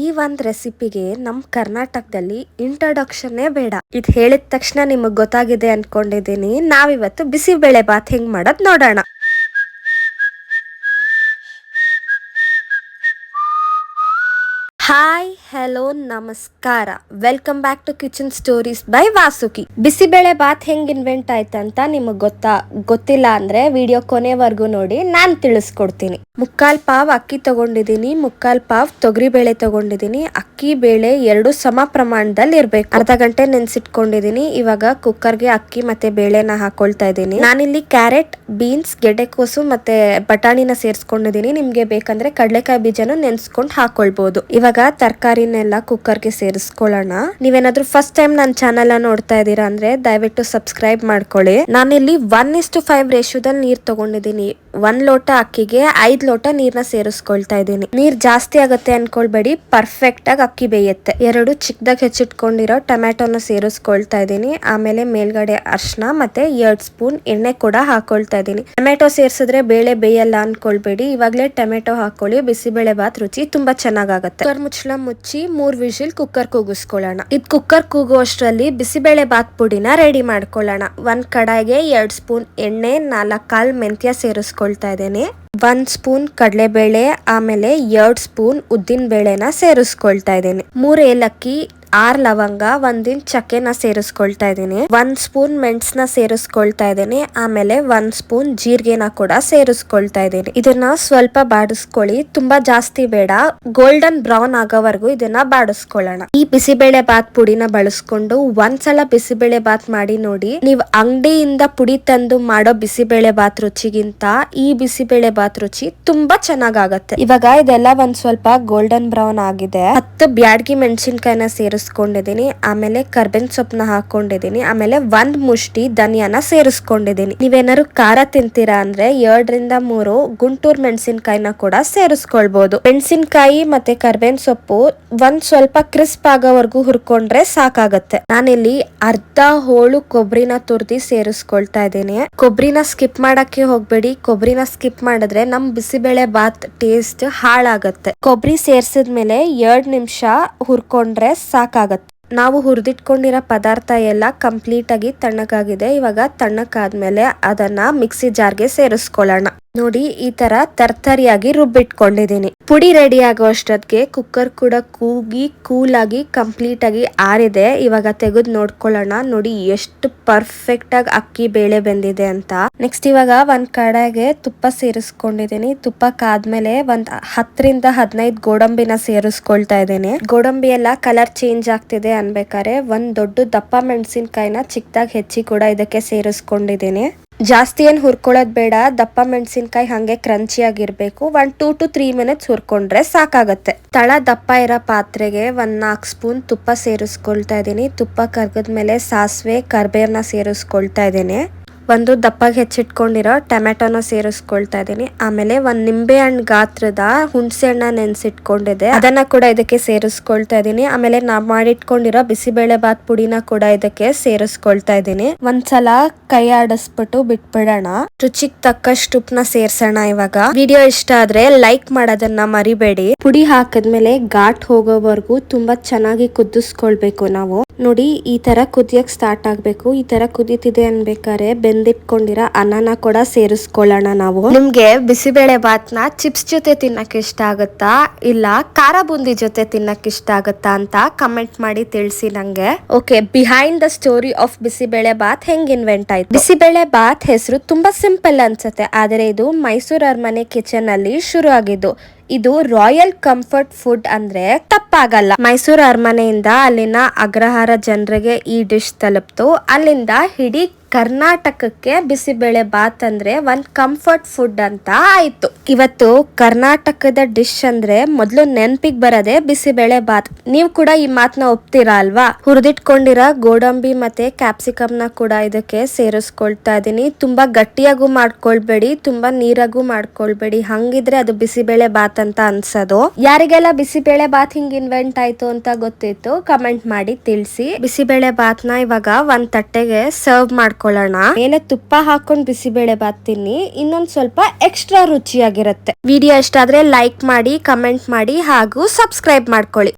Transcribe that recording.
ಈ ಒಂದ್ ರೆಸಿಪಿಗೆ ನಮ್ ಕರ್ನಾಟಕದಲ್ಲಿ ಇಂಟ್ರೊಡಕ್ಷನ್ನೇ ಬೇಡ. ಇದ್ ಹೇಳಿದ ತಕ್ಷಣ ನಿಮಗ್ ಗೊತ್ತಾಗಿದೆ ಅನ್ಕೊಂಡಿದೀನಿ. ನಾವಿವತ್ತು ಬಿಸಿಬೇಳೆ ಬಾತ್ ಹೆಂಗ್ ಮಾಡೋದ್ ನೋಡೋಣ. ಹಾಯ್ ಹಲೋ ನಮಸ್ಕಾರ, welcome back to kitchen stories by Vasuki. Bisibele bath ಹೆಂಗ್ ಇನ್ವೆಂಟ್ ಆಯ್ತಂತ ನಿಮಗ್ ಗೊತ್ತಿಲ್ಲ ಅಂದ್ರೆ ವಿಡಿಯೋ ಕೊನೆವರೆಗೂ ನೋಡಿ, ನಾನ್ ತಿಳಿಸ್ಕೊಡ್ತೀನಿ. ಮುಕ್ಕಾಲ್ ಪಾವ್ ಅಕ್ಕಿ ತಗೊಂಡಿದೀನಿ, ಮುಕ್ಕಾಲ್ ಪಾವ್ ತೊಗರಿ ಬೇಳೆ ತಗೊಂಡಿದೀನಿ. ಅಕ್ಕಿ ಬೇಳೆ ಎರಡು ಸಮ ಪ್ರಮಾಣದಲ್ಲಿ ಇರ್ಬೇಕು. ಅರ್ಧ ಗಂಟೆ ನೆನ್ಸಿಟ್ಕೊಂಡಿದೀನಿ. ಇವಾಗ ಕುಕ್ಕರ್ಗೆ ಅಕ್ಕಿ ಮತ್ತೆ ಬೇಳೆನ ಹಾಕೊಳ್ತಾ ಇದ್ದೀನಿ. ನಾನಿಲ್ಲಿ ಕ್ಯಾರೆಟ್, ಬೀನ್ಸ್, ಗೆಡ್ಡೆಕೋಸು ಮತ್ತೆ ಬಟಾಣಿನ ಸೇರ್ಸ್ಕೊಂಡಿದೀನಿ. ನಿಮ್ಗೆ ಬೇಕಂದ್ರೆ ಕಡಲೆಕಾಯಿ ಬೀಜನ ನೆನ್ಸ್ಕೊಂಡ್ ಹಾಕೊಳ್ಬಹುದು. ಇವಾಗ ತರಕಾರಿನೆಲ್ಲ ಕುಕ್ಕರ್ಗೆ ಸೇರಿಸ್ಕೊಳ್ಳೋಣ. ನೀವೇನಾದ್ರೂ ಫಸ್ಟ್ ಟೈಮ್ ನನ್ನ ಚಾನೆಲ್ ನೋಡ್ತಾ ಇದ್ದೀರಾ ಅಂದ್ರೆ ದಯವಿಟ್ಟು ಸಬ್ಸ್ಕ್ರೈಬ್ ಮಾಡ್ಕೊಳ್ಳಿ. ನಾನಿಲ್ಲಿ 1:5 ರೇಷಿಯೋದಲ್ಲಿ ನೀರ್ ತಗೊಂಡಿದ್ದೀನಿ. 1 ಲೋಟ ಅಕ್ಕಿಗೆ 5 ಲೋಟ ನೀರ್ನ ಸೇರಿಸ್ಕೊಳ್ತಾ ಇದ್ದೀನಿ. ನೀರ್ ಜಾಸ್ತಿ ಆಗತ್ತೆ ಅನ್ಕೊಳ್ಬೇಡಿ, ಪರ್ಫೆಕ್ಟ್ ಆಗಿ ಅಕ್ಕಿ ಬೇಯುತ್ತೆ. 2 ಚಿಕ್ಕದಾಗಿ ಹೆಚ್ಚಿಟ್ಕೊಂಡಿರೋ ಟೊಮ್ಯಾಟೋನ ಸೇರಿಸ್ಕೊಳ್ತಾ ಇದ್ದೀನಿ. ಆಮೇಲೆ ಮೇಲ್ಗಡೆ ಅರ್ಶನ ಮತ್ತೆ 2 ಸ್ಪೂನ್ ಎಣ್ಣೆ ಕೂಡ ಹಾಕೊಳ್ತಾ ಇದ್ದೀನಿ. ಟೊಮ್ಯಾಟೊ ಸೇರ್ಸಿದ್ರೆ ಬೇಳೆ ಬೇಯಲ್ಲ ಅನ್ಕೊಳ್ಬೇಡಿ. ಇವಾಗ್ಲೇ ಟೊಮ್ಯಾಟೊ ಹಾಕೊಳ್ಳಿ, ಬಿಸಿಬೇಳೆ ಬಾತ್ ರುಚಿ ತುಂಬಾ ಚೆನ್ನಾಗಾಗತ್ತೆ. ಕುಕ್ಕರ್ ಮುಚ್ಚಳ ಮುಚ್ಚಿ 3 ವಿಷಿಲ್ ಕುಕ್ಕರ್ ಕೂಗಿಸ್ಕೊಳ್ಳೋಣ. ಇದ್ ಕುಕ್ಕರ್ ಕೂಗುವಷ್ಟರಲ್ಲಿ ಬಿಸಿಬೇಳೆ ಬಾತ್ ಪುಡಿನ ರೆಡಿ ಮಾಡ್ಕೊಳ್ಳೋಣ. 1 ಕಡಾಯಿಗೆ 2 ಸ್ಪೂನ್ ಎಣ್ಣೆ, 4 ಕಾಲ್ ಮೆಂತ್ಯ ಸೇರಿಸ್ಕೊಳ್ತಾ ಇದ್ದೇನೆ. 1 ಸ್ಪೂನ್ ಕಡಲೆಬೇಳೆ, ಆಮೇಲೆ 2 ಸ್ಪೂನ್ ಉದ್ದಿನ ಬೇಳೆನ ಸೇರಿಸ್ಕೊಳ್ತಾ ಇದ್ದೀನಿ. 3 ಏಲಕ್ಕಿ, 6 ಲವಂಗ, 1 ಇಂಚ್ ಚಕ್ಕೆನ ಸೇರಿಸ್ಕೊಳ್ತಾ ಇದ್ದೀನಿ. 1 ಸ್ಪೂನ್ ಮೆಣಸನ್ನ ಸೇರಿಸ್ಕೊಳ್ತಾ ಇದ್ದೀನಿ. ಆಮೇಲೆ 1 ಸ್ಪೂನ್ ಜೀರಿಗೆನ ಕೂಡ ಸೇರಿಸ್ಕೊಳ್ತಾ ಇದ್ದೀನಿ. ಇದನ್ನ ಸ್ವಲ್ಪ ಬಾಡಿಸ್ಕೊಳ್ಳಿ, ತುಂಬಾ ಜಾಸ್ತಿ ಬೇಡ. ಗೋಲ್ಡನ್ ಬ್ರೌನ್ ಆಗೋವರೆಗೂ ಇದನ್ನ ಬಾಡಿಸ್ಕೊಳ್ಳೋಣ. ಈ ಬಿಸಿಬೇಳೆ ಬಾತ್ ಪುಡಿನ ಬಳಸ್ಕೊಂಡು ಒಂದ್ಸಲ ಬಿಸಿಬೇಳೆ ಬಾತ್ ಮಾಡಿ ನೋಡಿ. ನೀವು ಅಂಗಡಿಯಿಂದ ಪುಡಿ ತಂದು ಮಾಡೋ ಬಿಸಿಬೇಳೆ ಬಾತ್ ರುಚಿಗಿಂತ ಈ ಬಿಸಿಬೇಳೆ ಬಾತ್ ರುಚಿ ತುಂಬಾ ಚೆನ್ನಾಗಾಗತ್ತೆ. ಇವಾಗ ಇದೆಲ್ಲ ಒಂದ್ ಸ್ವಲ್ಪ ಗೋಲ್ಡನ್ ಬ್ರೌನ್ ಆಗಿದೆ. 10 ಬ್ಯಾಡಗಿ ಮೆಣಸಿನ್ಕಾಯಿನ ಸೇರಿಸ್ಕೊಂಡಿದ್ದೀನಿ. ಆಮೇಲೆ ಕರ್ಬೇವಿನ ಸೊಪ್ಪನ್ನ ಹಾಕೊಂಡಿದ್ದೀನಿ. ಆಮೇಲೆ 1 ಮುಷ್ಟಿ ಧನಿಯಾನ ಸೇರಿಸ್ಕೊಂಡಿದ್ದೀನಿ. ನೀವೇನಾದ್ರು ಖಾರ ತಿಂತೀರಾ ಅಂದ್ರೆ 2 ರಿಂದ 3 ಗುಂಟೂರ್ ಮೆಣಸಿನ್ಕಾಯಿನ ಕೂಡ ಸೇರಿಸ್ಕೊಳ್ಬಹುದು. ಮೆಣಸಿನ್ಕಾಯಿ ಮತ್ತೆ ಕರ್ಬೇವಿನ ಸೊಪ್ಪು ಒಂದ್ ಸ್ವಲ್ಪ ಕ್ರಿಸ್ಪ್ ಆಗೋವರೆಗೂ ಹುರ್ಕೊಂಡ್ರೆ ಸಾಕಾಗತ್ತೆ. ನಾನಿಲ್ಲಿ ಅರ್ಧ ಹೋಳು ಕೊಬ್ಬರಿನ ತುರ್ದಿ ಸೇರಿಸ್ಕೊಳ್ತಾ ಇದ್ದೀನಿ. ಕೊಬ್ಬರಿನ ಸ್ಕಿಪ್ ಮಾಡಕ್ಕೆ ಹೋಗ್ಬೇಡಿ. ಕೊಬ್ಬರಿನ ಸ್ಕಿಪ್ ಮಾಡಿದ್ರೆ ನಮ್ ಬಿಸಿಬೇಳೆ ಬಾತ್ ಟೇಸ್ಟ್ ಹಾಳಾಗತ್ತೆ. ಕೊಬ್ಬರಿ ಸೇರ್ಸಿದ್ಮೇಲೆ 2 ನಿಮಿಷ ಹುರ್ಕೊಂಡ್ರೆ ಸಾಕಾಗತ್ತೆ. ನಾವು ಹುರಿದಿಟ್ಕೊಂಡಿರೋ ಪದಾರ್ಥ ಎಲ್ಲ ಕಂಪ್ಲೀಟ್ ಆಗಿ ತಣ್ಣಗಾಗಿದೆ. ಇವಾಗ ತಣ್ಣಕ್ಕಾದ್ಮೇಲೆ ಅದನ್ನ ಮಿಕ್ಸಿ ಜಾರ್ಗೆ ಸೇರಿಸ್ಕೊಳ್ಳೋಣ. ನೋಡಿ, ಈ ತರ ತರ್ತರಿಯಾಗಿ ರುಬ್ಬಿಟ್ಕೊಂಡಿದ್ದೀನಿ. ಪುಡಿ ರೆಡಿ ಆಗೋ ಅಷ್ಟೊತ್ತಿಗೆ ಕುಕ್ಕರ್ ಕೂಡ ಕೂಗಿ ಕೂಲ್ ಆಗಿ ಕಂಪ್ಲೀಟ್ ಆಗಿ ಆರಿದೆ. ಇವಾಗ ತೆಗೆದು ನೋಡ್ಕೊಳ್ಳೋಣ. ನೋಡಿ ಎಷ್ಟು ಪರ್ಫೆಕ್ಟ್ ಆಗಿ ಅಕ್ಕಿ ಬೇಳೆ ಬೆಂದಿದೆ ಅಂತ. ನೆಕ್ಸ್ಟ್ ಇವಾಗ 1 ಕಡಾಯಿಗೆ ತುಪ್ಪ ಸೇರಿಸ್ಕೊಂಡಿದ್ದೀನಿ. ತುಪ್ಪ ಕಾದ್ಮೇಲೆ 10 ರಿಂದ 15 ಗೋಡಂಬಿನ ಸೇರಿಸ್ಕೊಳ್ತಾ ಇದ್ದೀನಿ. ಗೋಡಂಬಿ ಎಲ್ಲ ಕಲರ್ ಚೇಂಜ್ ಆಗ್ತಿದೆ ಅನ್ಬೇಕಾರೆ 1 ದೊಡ್ಡ ದಪ್ಪ ಮೆಣಸಿನ್ಕಾಯಿನ ಚಿಕ್ಕದಾಗಿ ಹೆಚ್ಚಿ ಕೂಡ ಇದಕ್ಕೆ ಸೇರಿಸ್ಕೊಂಡಿದ್ದೀನಿ. ಜಾಸ್ತಿ ಏನ್ ಹುರ್ಕೊಳ್ಳೋದ್ ಬೇಡ. ದಪ್ಪ ಮೆಣಸಿನ್ಕಾಯಿ ಹಂಗೆ ಕ್ರಂಚಿ ಆಗಿರ್ಬೇಕು. 2 to 3 ಮಿನಿಟ್ಸ್ ಹುರ್ಕೊಂಡ್ರೆ ಸಾಕಾಗತ್ತೆ. ತಳ ದಪ್ಪ ಇರೋ ಪಾತ್ರೆಗೆ 4 ಸ್ಪೂನ್ ತುಪ್ಪ ಸೇರಿಸ್ಕೊಳ್ತಾ ಇದ್ದೀನಿ. ತುಪ್ಪ ಕರ್ಗದ್ಮೇಲೆ ಸಾಸಿವೆ, ಕರ್ಬೇವನ್ನ ಸೇರಿಸ್ಕೊಳ್ತಾ ಇದ್ದೀನಿ. 1 ದಪ್ಪಾಗಿ ಹೆಚ್ಚಿಟ್ಕೊಂಡಿರೋ ಟೊಮ್ಯಾಟೋನ ಸೇರಿಸ್ಕೊಳ್ತಾ ಇದ್ದೀನಿ. ಆಮೇಲೆ 1 ನಿಂಬೆ ಹಣ್ಣು ಗಾತ್ರದ ಹುಣಸೆ ಹಣ್ಣ ನೆನ್ಸಿಟ್ಕೊಂಡಿದೆ, ಅದನ್ನ ಕೂಡ ಇದಕ್ಕೆ ಸೇರಿಸ್ಕೊಳ್ತಾ ಇದ್ದೀನಿ. ಆಮೇಲೆ ನಾವು ಮಾಡಿಟ್ಕೊಂಡಿರೋ ಬಿಸಿಬೇಳೆ ಬಾತ್ ಪುಡಿನ ಕೂಡ ಇದಕ್ಕೆ ಸೇರಿಸ್ಕೊಳ್ತಾ ಇದ್ದೀನಿ. ಒಂದ್ಸಲ ಕೈ ಆಡಿಸ್ಬಿಟ್ಟು ಬಿಟ್ಬಿಡೋಣ. ರುಚಿಗೆ ತಕ್ಕಷ್ಟು ಉಪ್ಪನ್ನ ಸೇರ್ಸೋಣ. ಇವಾಗ ವಿಡಿಯೋ ಇಷ್ಟ ಆದ್ರೆ ಲೈಕ್ ಮಾಡೋದನ್ನ ಮರಿಬೇಡಿ. ಪುಡಿ ಹಾಕಿದ್ಮೇಲೆ ಘಾಟ್ ಹೋಗೋವರೆಗೂ ತುಂಬಾ ಚೆನ್ನಾಗಿ ಕುದಿಸ್ಕೊಳ್ಬೇಕು ನಾವು. ನೋಡಿ, ಈ ತರ ಕುದಿಯಕ್ ಸ್ಟಾರ್ಟ್ ಆಗ್ಬೇಕು. ಈ ತರ ಕುದೀತಿದೆ ಅನ್ಬೇಕಾರೆ ಬೆಂದಿಟ್ಕೊಂಡಿರೋ ಅನ್ನನ ಕೂಡ ಸೇರಿಸ್ಕೊಳ್ಳೋಣ ನಾವು. ನಿಮ್ಗೆ ಬಿಸಿಬೇಳೆ ಬಾತ್ನ ಚಿಪ್ಸ್ ಜೊತೆ ತಿನ್ನಕ್ ಇಷ್ಟ ಆಗುತ್ತಾ ಇಲ್ಲ ಖಾರ ಬೂಂದಿ ಜೊತೆ ತಿನ್ನಕ್ ಇಷ್ಟ ಆಗುತ್ತಾ ಅಂತ ಕಮೆಂಟ್ ಮಾಡಿ ತಿಳಿಸಿ ನಂಗೆ. Okay, behind the story of bisibele bath ಹೆಂಗ್ ಇನ್ವೆಂಟ್ ಆಯ್ತು. ಬಿಸಿಬೇಳೆ ಬಾತ್ ಹೆಸರು ತುಂಬಾ ಸಿಂಪಲ್ ಅನ್ಸುತ್ತೆ, ಆದರೆ ಇದು ಮೈಸೂರು ಅರಮನೆ ಕಿಚನ್ ಅಲ್ಲಿ ಶುರು ಆಗಿದ್ದು. ಇದು ರಾಯಲ್ ಕಂಫರ್ಟ್ ಫುಡ್ ಅಂದ್ರೆ ತಪ್ಪಾಗಲ್ಲ. ಮೈಸೂರು ಅರಮನೆಯಿಂದ ಅಲ್ಲಿನ ಅಗ್ರಹಾರ ಜನರಿಗೆ ಈ ಡಿಶ್ ತಲುಪ್ತು. ಅಲ್ಲಿಂದ ಇಡೀ ಕರ್ನಾಟಕಕ್ಕೆ ಬಿಸಿಬೇಳೆ ಬಾತ್ ಅಂದ್ರೆ 1 ಕಂಫರ್ಟ್ ಫುಡ್ ಅಂತ ಆಯ್ತು. ಇವತ್ತು ಕರ್ನಾಟಕದ ಡಿಶ್ ಅಂದ್ರೆ ಮೊದಲು ನೆನ್ಪಿಗೆ ಬರೋದೇ ಬಿಸಿಬೇಳೆ ಬಾತ್. ನೀವು ಕೂಡ ಈ ಮಾತನ್ನ ಒಪ್ತೀರಾ ಅಲ್ವಾ? ಹುರಿದಿಟ್ಕೊಂಡಿರೋ ಗೋಡಂಬಿ ಮತ್ತೆ ಕ್ಯಾಪ್ಸಿಕಮ್ ನ ಕೂಡ ಇದಕ್ಕೆ ಸೇರಿಸ್ಕೊಳ್ತಾ ಇದೀನಿ. ತುಂಬಾ ಗಟ್ಟಿಯಾಗೂ ಮಾಡ್ಕೊಳ್ಬೇಡಿ, ತುಂಬಾ ನೀರಾಗೂ ಮಾಡ್ಕೊಳ್ಬೇಡಿ. ಹಂಗಿದ್ರೆ ಅದು ಬಿಸಿಬೇಳೆ ಬಾತ್ ಅಂತ ಅನ್ಸೋದು. ಯಾರಿಗೆಲ್ಲ ಬಿಸಿಬೇಳೆ ಬಾತ್ ಹಿಂಗ್ ಇನ್ವೆಂಟ್ ಆಯ್ತು ಅಂತ ಗೊತ್ತಿತ್ತು ಕಮೆಂಟ್ ಮಾಡಿ ತಿಳಿಸಿ. ಬಿಸಿಬೇಳೆ ಬಾತ್ ನ ಇವಾಗ 1 ತಟ್ಟೆಗೆ ಸರ್ವ್ ಮಾಡ್ಕೊ ಮಾಡ್ಕೊಳ್ಳೋಣ. ಮೇಲೆ ತುಪ್ಪ ಹಾಕೊಂಡ್ ಬಿಸಿಬೇಳೆ ಬಾತ್ ತಿನ್ನಿ, ಇನ್ನೊಂದ್ ಸ್ವಲ್ಪ ಎಕ್ಸ್ಟ್ರಾ ರುಚಿಯಾಗಿರುತ್ತೆ. ವಿಡಿಯೋ ಇಷ್ಟ ಆದ್ರೆ ಲೈಕ್ ಮಾಡಿ, ಕಮೆಂಟ್ ಮಾಡಿ ಹಾಗೂ ಸಬ್ಸ್ಕ್ರೈಬ್ ಮಾಡ್ಕೊಳ್ಳಿ.